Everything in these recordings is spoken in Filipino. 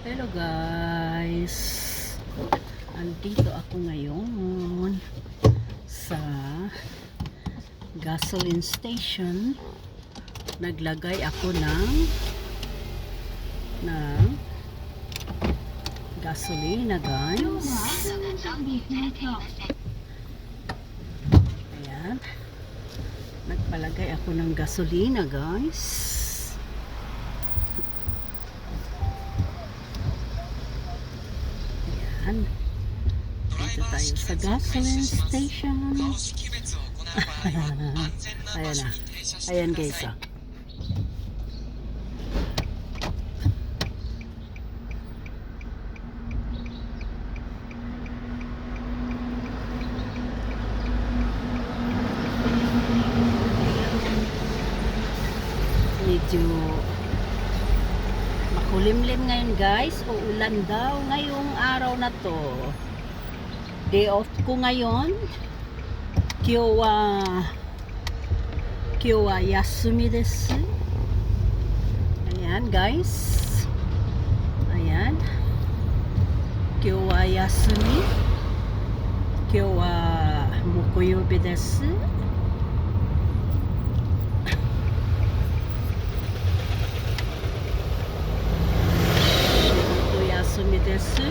Hello guys, andito ako ngayon sa gasoline station. Naglagay ako ng gasolina guys. Ayan, nagpalagay ako ng gasolina guys. Dito tayo sa gasoline station. Ayan na. Ayan guys. Medyo makulimlim ngayon guys. Uulan daw ngayong araw na to. Day off ko ngayon. Kyo wa yasumi desu. Ayan guys. Ayan. Kyo wa yasumi. Kyo wa mokoyobi desu. Shigoto yasumi desu.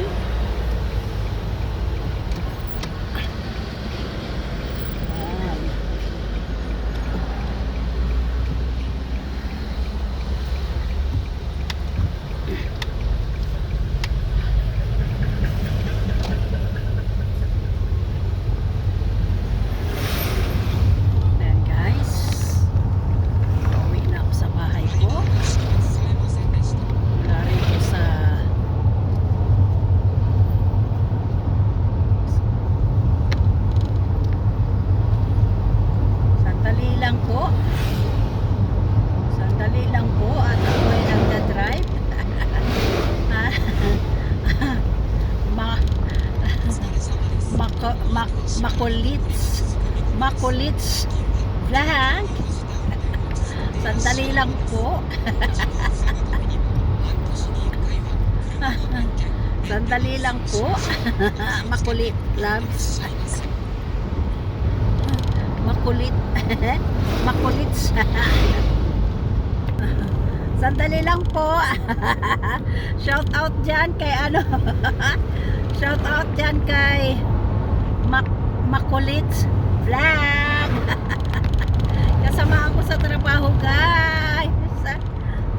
Sandali lang po at ako ay nagdadrive. Makulits vlog. Sandali lang po. Sandali lang po. Makulit loves. Makulit. Makulits. Sandali lang po. Shout out dyan kay ano. Shout out dyan kay Makulits vlog. Kasama ako sa trabaho guys.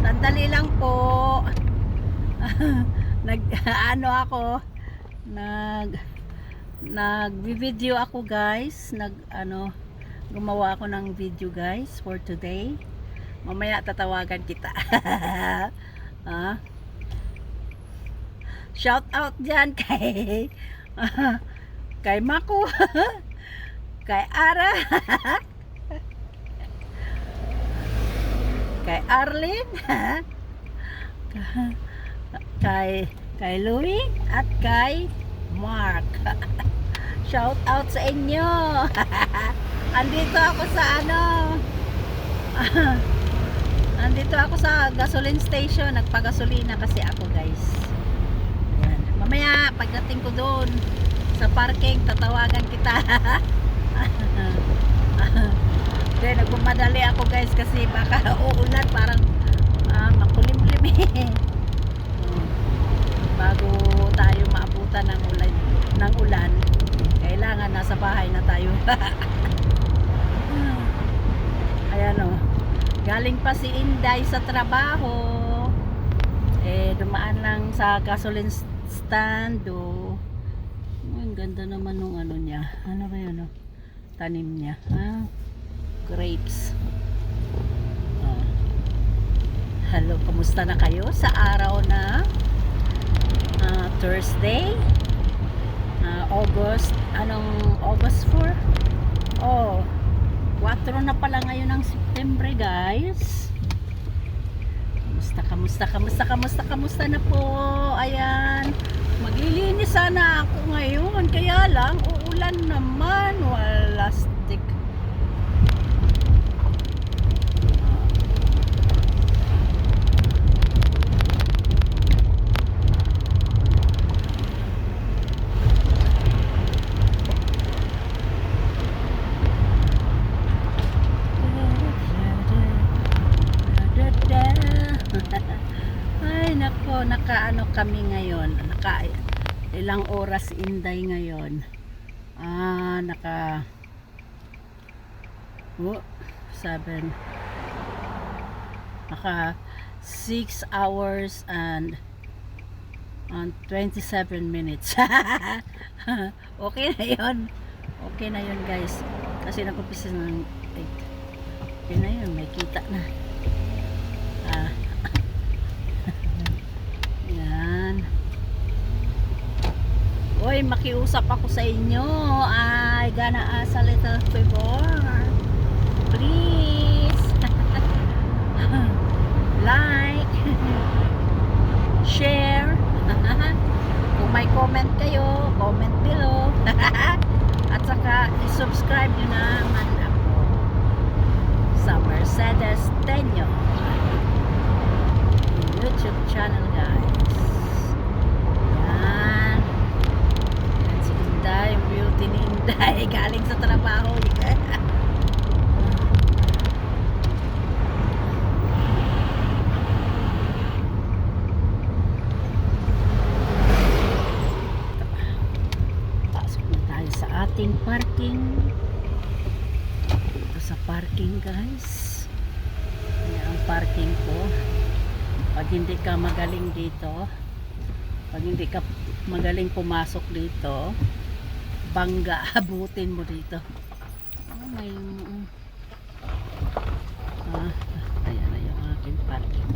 Sandali lang po. Nag-video ako guys. Gumawa ako ng video guys for today. Mamaya tatawagan kita. Shout out dyan kay kay Mako, kay Ara, kay Arlene, kay Louie at kay Mark. Shout out sa inyo. Andito ako sa andito ako sa gasoline station. Nagpagasolina kasi ako guys. Ayan. Mamaya pagdating ko doon sa parking tatawagan kita. Then nagmamadali ako guys kasi baka uulan, parang makulimlim. Bago tayo maabutan ng ulan, kailangan nasa bahay na tayo. Ayan o, galing pa si Inday sa trabaho, dumaan lang sa gasoline stand o. Ang ganda naman nung ano niya. Ano ba yun? Tanim niya. Grapes. Hello, kamusta na kayo sa araw na Thursday? August 4? 4 na pala ngayon ng September guys. Kamusta na po? Ayan. Maglilinis sana ako ngayon. Kaya lang, uulan naman. Wala stick. naka kami ngayon. Naka ilang oras Inday ngayon. Naka 7 naka 6 hours and 27 minutes. Okay na yun. Okay na yun guys. Kasi nag-umpisa ng 8. Okay na yun. May kita na. Yan. Uy, makiusap ako sa inyo. I gonna ask a little favor. Please. Like. Share. Kung may comment kayo, comment below. At saka, subscribe nyo naman ako sa Mercedes Tenyo YouTube channel guys. Yan. Yan si Inday, yung beauty ni Inday galing sa trabaho. Pasok na tayo sa ating parking. Ito sa parking guys. Yan ang parking ko. Pag hindi ka magaling dito, pag hindi ka magaling pumasok dito, bangga, abutin mo dito. May ayan na yung aking parking.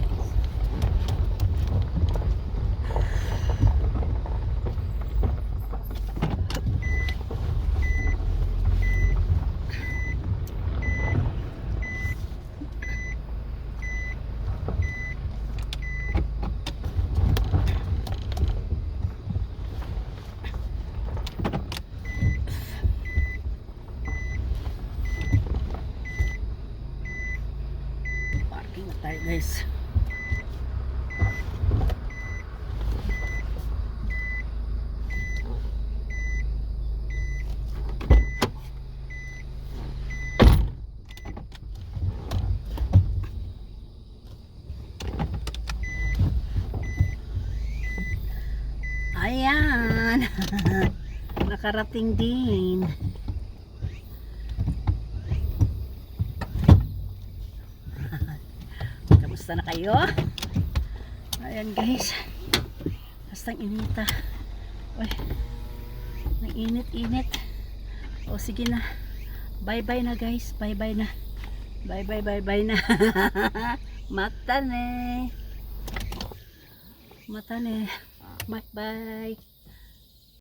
Parking na tayo guys. Ayan. Nakarating din. Kamusta na kayo? Ayan guys. Bastang inita. Uy. Nang init-init. O sige na. Bye-bye na guys. Bye-bye na. Bye-bye na. Mata ne. Bye-bye.